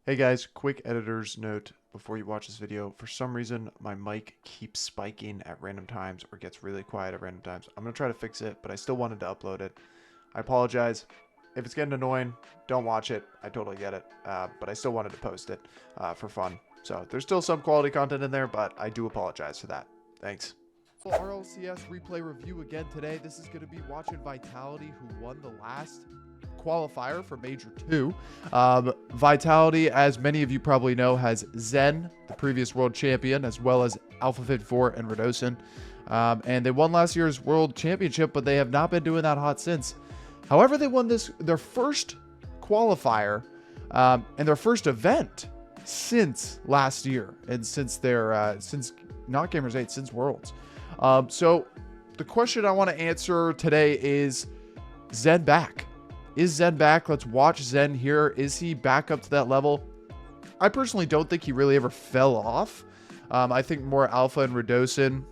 Hey guys, quick editor's note before you watch this video. For some reason, my mic keeps spiking at random times or gets really quiet at random times. I'm going to try to fix it, but I still wanted to upload it. I apologize. If it's getting annoying, don't watch it. I totally get it. But I still wanted to post it for fun. So there's still some quality content in there, but I do apologize for that. Thanks. RLCS replay review again today. This is going to be watching Vitality, who won the last qualifier for Major 2. Vitality, as many of you probably know, has Zen, the previous world champion, as well as AlphaFit4 and Radosin. And they won last year's world championship, but they have not been doing that hot since. However, they won their first qualifier and their first event since last year, and since not Gamers 8, since Worlds. So the question I want to answer today is Zen back? Is Zen back? Let's watch Zen here. Is he back up to that level? I personally don't think he really ever fell off. I think more Alpha and Radosin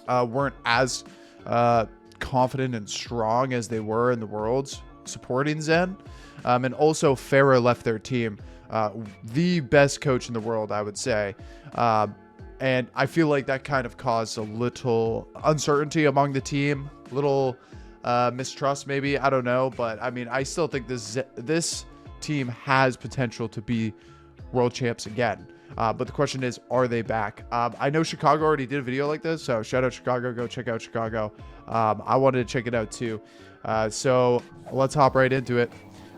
weren't as confident and strong as they were in the Worlds supporting Zen. And also Farah left their team. The best coach in the world, I would say. And I feel like that kind of caused a little uncertainty among the team. Little mistrust maybe, I don't know, but I mean, I still think this team has potential to be world champs again. But the question is, are they back? I know Chicago already did a video like this, so shout out Chicago. Go check out Chicago. I wanted to check it out too. So let's hop right into it.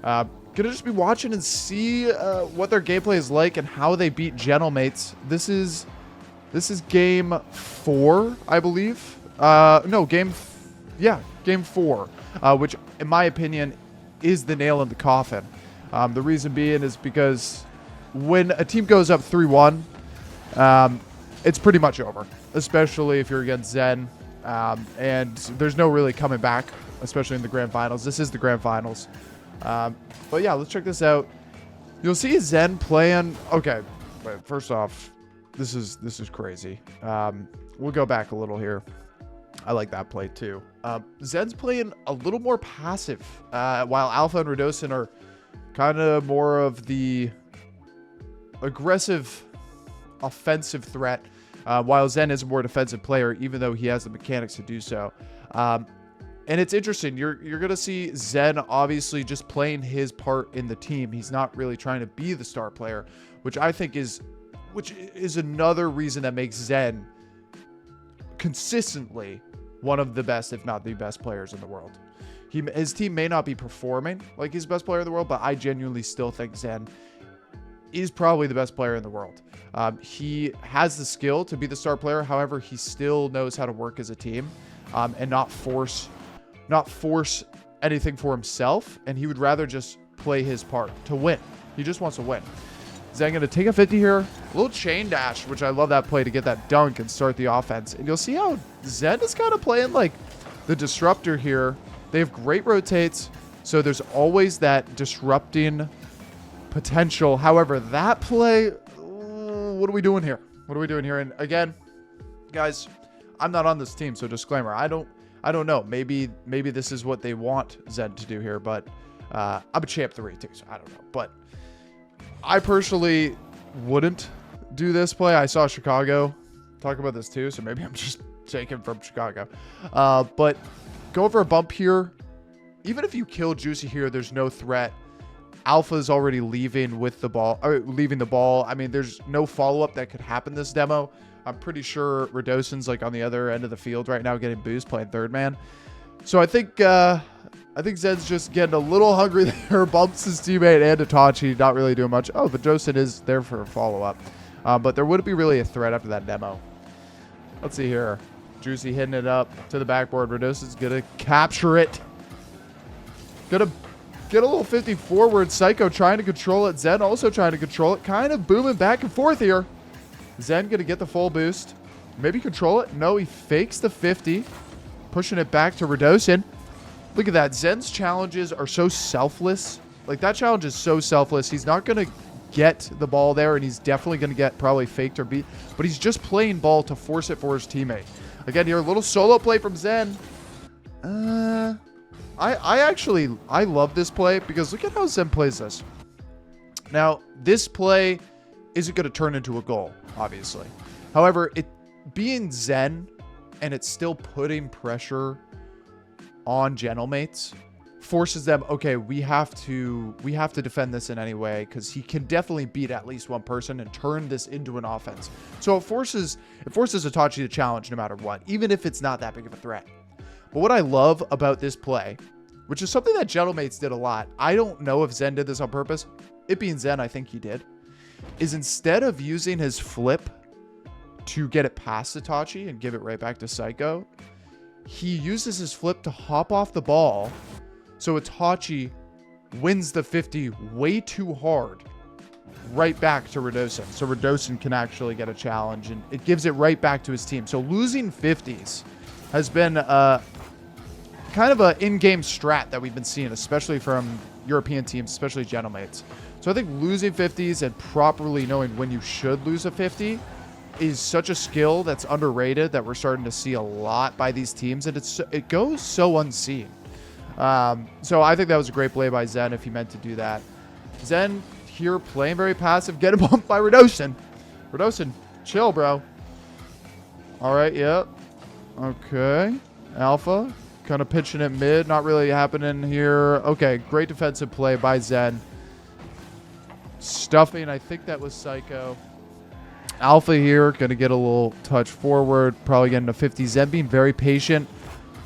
Gonna just be watching and see what their gameplay is like and how they beat Gentlemates. This is game 4, I believe. No, game 4, which in my opinion is the nail in the coffin. The reason being is because when a team goes up 3-1, it's pretty much over, especially if you're against Zen, and there's no really coming back, especially in the grand finals. This is the grand finals. But yeah, let's check this out. You'll see Zen playing. Okay, wait, first off, this is crazy. We'll go back a little here. I like that play too. Zen's playing a little more passive, while Alpha and Radosin are kind of more of the aggressive offensive threat, while Zen is a more defensive player, even though he has the mechanics to do so. And it's interesting. You're going to see Zen obviously just playing his part in the team. He's not really trying to be the star player, which I think is another reason that makes Zen consistently one of the best, if not the best players in the world. His team may not be performing like he's the best player in the world, but I genuinely still think Zen is probably the best player in the world. He has the skill to be the star player. However, he still knows how to work as a team, and not force anything for himself. And he would rather just play his part to win. He just wants to win. Zen going to take a 50 here. A little chain dash, which I love that play to get that dunk and start the offense. And you'll see how Zen is kind of playing like the disruptor here. They have great rotates, so there's always that disrupting potential. However, that play, what are we doing here? What are we doing here? And again, guys, I'm not on this team, so disclaimer, I don't know. Maybe this is what they want Zen to do here, but I'm a champ 3 too, so I don't know. But I personally wouldn't do this play. I saw Chicago talk about this too, so maybe I'm just taking from Chicago. But go for a bump here. Even if you kill Juicy here, there's no threat. Alpha's already leaving with the ball, or leaving the ball. I mean, there's no follow-up that could happen this demo. I'm pretty sure Radosin's like on the other end of the field right now getting boost, playing third man. So I think Zen's just getting a little hungry there. Bumps his teammate and Itachi, not really doing much. Oh, but Radosin is there for a follow-up. But there wouldn't be really a threat after that demo. Let's see here. Juicy hitting it up to the backboard. Radosin's going to capture it. Going to get a little 50 forward. Psycho trying to control it. Zen also trying to control it. Kind of booming back and forth here. Zen going to get the full boost. Maybe control it. No, he fakes the 50. Pushing it back to Radosin. Look at that. Zen's challenges are so selfless. Like, that challenge is so selfless. He's not going to get the ball there, and he's definitely going to get probably faked or beat. But he's just playing ball to force it for his teammate. Again, here, a little solo play from Zen. I love this play because look at how Zen plays this. Now, this play isn't going to turn into a goal, obviously. However, it being Zen and it's still putting pressure on Gentlemates forces them, okay, we have to defend this in any way, because he can definitely beat at least one person and turn this into an offense. So it forces Itachi to challenge no matter what, even if it's not that big of a threat. But what I love about this play, which is something that Gentlemates did a lot, I don't know if Zen did this on purpose. It being Zen, I think he did, is instead of using his flip to get it past Itachi and give it right back to Psycho, he uses his flip to hop off the ball, so Itachi wins the 50 way too hard right back to Radosin. So Radosin can actually get a challenge, and it gives it right back to his team. So losing 50s has been kind of an in-game strat that we've been seeing, especially from European teams, especially Gentlemates. So I think losing 50s and properly knowing when you should lose a 50 is such a skill that's underrated that we're starting to see a lot by these teams, and it goes so unseen. So I think that was a great play by Zen if he meant to do that. Zen here playing very passive, getting bumped by Radosin. Radosin, chill, bro. All right, yep. Okay. Alpha kind of pitching it mid, not really happening here. Okay, great defensive play by Zen. Stuffing, I think that was Psycho. Alpha here, going to get a little touch forward, probably getting a 50. Zen being very patient.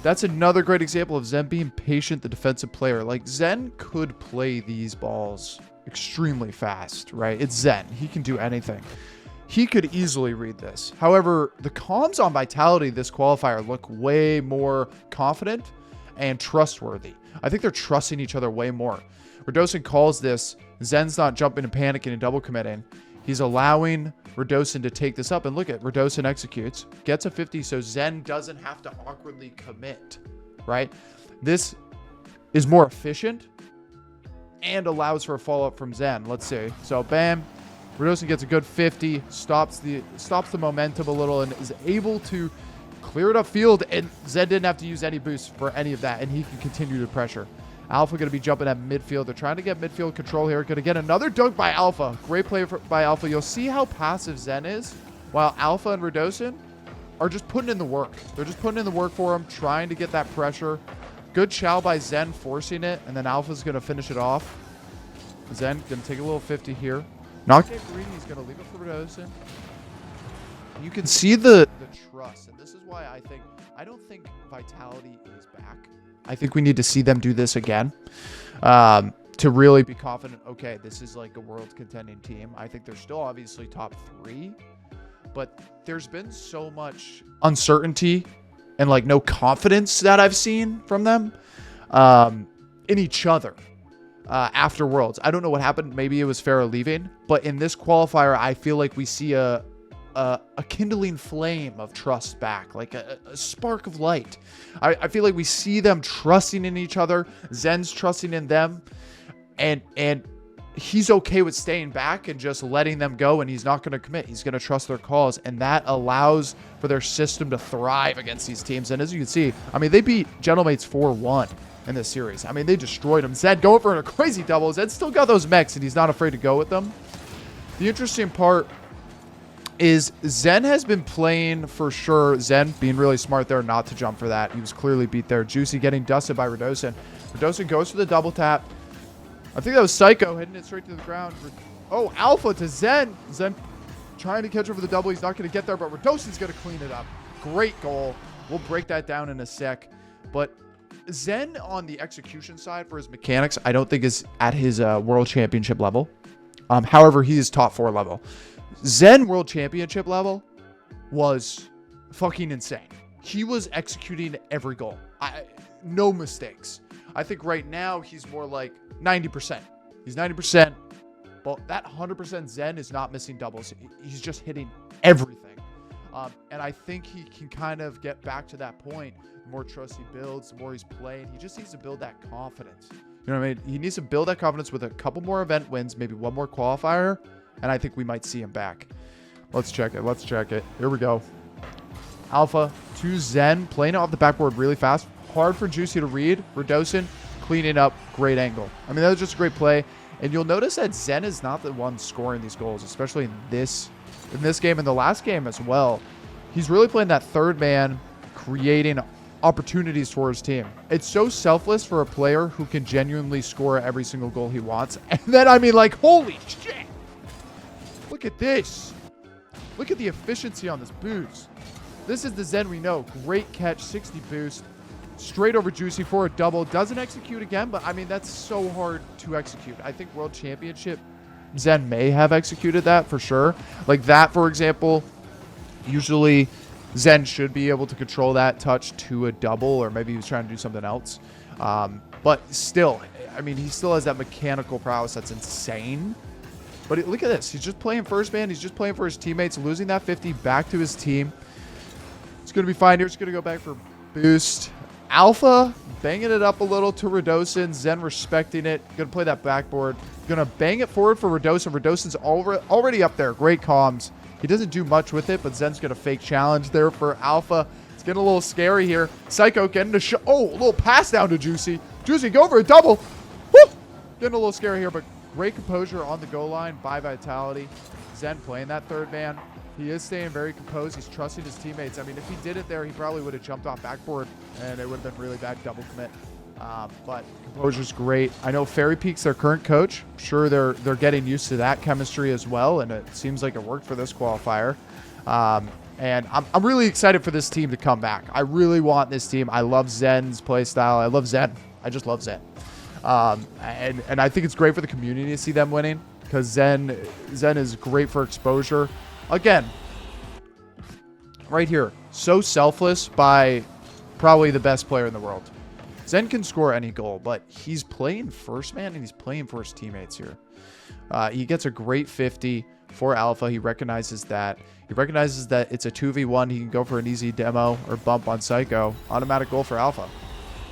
That's another great example of Zen being patient, the defensive player. Like, Zen could play these balls extremely fast, right? It's Zen. He can do anything. He could easily read this. However, the comms on Vitality this qualifier look way more confident and trustworthy. I think they're trusting each other way more. Radosin calls this. Zen's not jumping and panicking and double committing. He's allowing Radosin to take this up. And look at Radosin executes, gets a 50, so Zen doesn't have to awkwardly commit, right? This is more efficient and allows for a follow-up from Zen. Let's see. So bam, Radosin gets a good 50, stops the momentum a little, and is able to clear it upfield. And Zen didn't have to use any boost for any of that, and he can continue to pressure. Alpha going to be jumping at midfield. They're trying to get midfield control here. Going to get another dunk by Alpha. Great play by Alpha. You'll see how passive Zen is, while Alpha and Radosin are just putting in the work. They're just putting in the work for him, trying to get that pressure. Good chow by Zen, forcing it, and then Alpha's going to finish it off. Zen going to take a little 50 here. Not get greedy. He's going to leave it for Radosin. You can see the trust, and this is why I don't think Vitality is back. I think we need to see them do this again to really be confident, okay, this is like a world contending team. I think they're still obviously top 3, but there's been so much uncertainty and like no confidence that I've seen from them in each other after Worlds. I don't know what happened. Maybe it was Farah leaving, but in this qualifier, I feel like we see a kindling flame of trust back, like a spark of light. I feel like we see them trusting in each other. Zen's trusting in them, and he's okay with staying back and just letting them go, and he's not going to commit. He's going to trust their calls, and that allows for their system to thrive against these teams. And as you can see, I mean, they beat Gentlemates 4-1 in this series. I mean, they destroyed them. Zen going for a crazy double. Zen still got those mechs, and he's not afraid to go with them. The interesting part is Zen has been playing for sure. Zen being really smart there not to jump for that. He was clearly beat there. Juicy getting dusted by Radosin. Radosin goes for the double tap. I think that was Psycho hitting it straight to the ground. Oh, Alpha to Zen. Zen trying to catch over the double. He's not going to get there, but Radosin's going to clean it up. Great goal. We'll break that down in a sec. But Zen on the execution side for his mechanics, I don't think is at his world championship level. However, he is top 4 level. Zen World Championship level was fucking insane. He was executing every goal. No mistakes. I think right now he's more like 90%. He's 90%, but that 100% Zen is not missing doubles. He's just hitting everything. And I think he can kind of get back to that point. The more trust he builds, the more he's playing. He just needs to build that confidence. You know what I mean? He needs to build that confidence with a couple more event wins, maybe one more qualifier, and I think we might see him back. Let's check it. Let's check it. Here we go. Alpha to Zen, playing it off the backboard really fast. Hard for Juicy to read. Radosin cleaning up. Great angle. I mean, that was just a great play. And you'll notice that Zen is not the one scoring these goals, especially in this game and the last game as well. He's really playing that third man, creating opportunities for his team. It's so selfless for a player who can genuinely score every single goal he wants. And then, I mean, like, holy shit. Look at this. Look at the efficiency on this boost. This is the Zen we know. Great catch, 60 boost. Straight over Juicy for a double. Doesn't execute again, but I mean, that's so hard to execute. I think World Championship Zen may have executed that for sure. Like that, for example, usually Zen should be able to control that touch to a double, or maybe he was trying to do something else. But still, I mean, he still has that mechanical prowess that's insane. But look at this. He's just playing first man. He's just playing for his teammates, losing that 50 back to his team. It's going to be fine here. It's going to go back for boost. Alpha banging it up a little to Radosin. Zen respecting it. Going to play that backboard. Going to bang it forward for Radosin. Radosin's already up there. Great comms. He doesn't do much with it, but Zen's going to fake challenge there for Alpha. It's getting a little scary here. Psycho getting a shot. Oh, a little pass down to Juicy. Juicy, go for a double. Woo! Getting a little scary here, but great composure on the goal line by Vitality. Zen playing that third man. He is staying very composed. He's trusting his teammates. I mean, if he did it there, he probably would have jumped off backboard, and it would have been really bad double commit. But composure's great. I know Fairy Peak's their current coach. I'm sure they're getting used to that chemistry as well, and it seems like it worked for this qualifier. And I'm really excited for this team to come back. I really want this team. I love Zen's play style. I love Zen. I just love Zen. And I think it's great for the community to see them winning, because Zen is great for exposure. Again, right here, so selfless by probably the best player in the world. Zen can score any goal, but he's playing first man and he's playing for his teammates here. He gets a great 50 for Alpha. He recognizes that. He recognizes that it's a 2v1. He can go for an easy demo or bump on Psycho. Automatic goal for Alpha.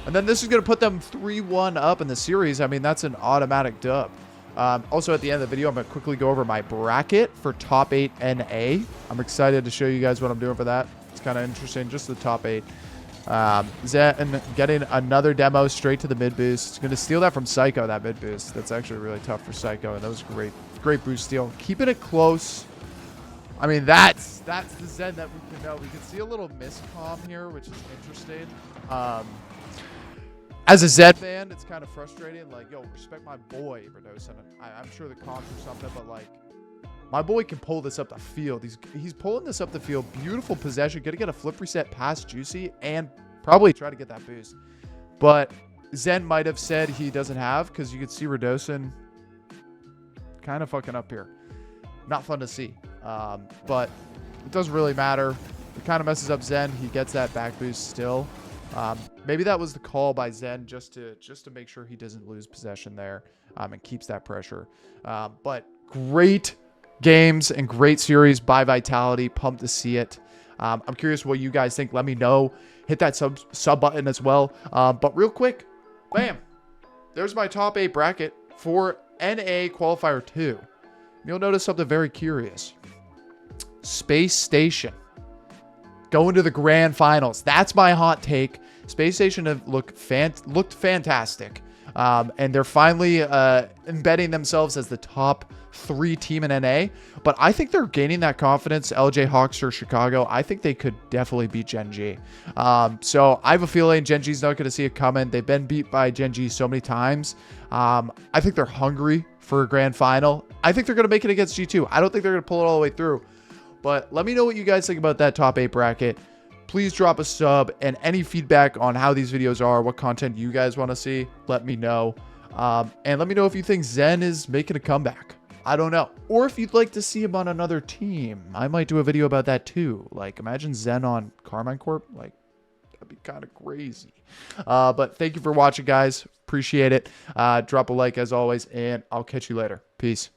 And then this is going to put them 3-1 up in the series. I mean, that's an automatic dub. Also, at the end of the video, I'm going to quickly go over my bracket for top 8 NA. I'm excited to show you guys what I'm doing for that. It's kind of interesting, just the top 8. Zen getting another demo straight to the mid boost. It's going to steal that from Psycho, that mid boost. That's actually really tough for Psycho, and that was great boost steal. Keeping it close. I mean, that's the Zen that we can know. We can see a little miscomm here, which is interesting. As a Zen fan, it's kind of frustrating. Like, yo, respect my boy, Radosin. I'm sure the comps or something, but like, my boy can pull this up the field. He's pulling this up the field. Beautiful possession. Gonna get a flip reset past Juicy and probably try to get that boost. But Zen might have said he doesn't have, because you could see Radosin kind of fucking up here. Not fun to see. But it doesn't really matter. It kind of messes up Zen. He gets that back boost still. Maybe that was the call by Zen just to make sure he doesn't lose possession there, and keeps that pressure. But great games and great series by Vitality. Pumped to see it. I'm curious what you guys think. Let me know. Hit that sub button as well. But real quick, bam, there's my top 8 bracket for NA Qualifier 2. You'll notice something very curious. Space Station going to the grand finals. That's my hot take. Space Station have looked fantastic. And they're finally embedding themselves as the top 3 team in NA. But I think they're gaining that confidence. LJ Hawks or Chicago, I think they could definitely beat Gen G. So I have a feeling Gen G's not going to see it coming. They've been beat by Gen G so many times. I think they're hungry for a grand final. I think they're going to make it against G2. I don't think they're going to pull it all the way through. But let me know what you guys think about that top 8 bracket. Please drop a sub, and any feedback on how these videos are, what content you guys want to see, let me know. And let me know if you think Zen is making a comeback. I don't know. Or if you'd like to see him on another team. I might do a video about that too. Like, imagine Zen on Carmine Corp. Like, that'd be kind of crazy. But thank you for watching, guys. Appreciate it. Drop a like as always, and I'll catch you later. Peace.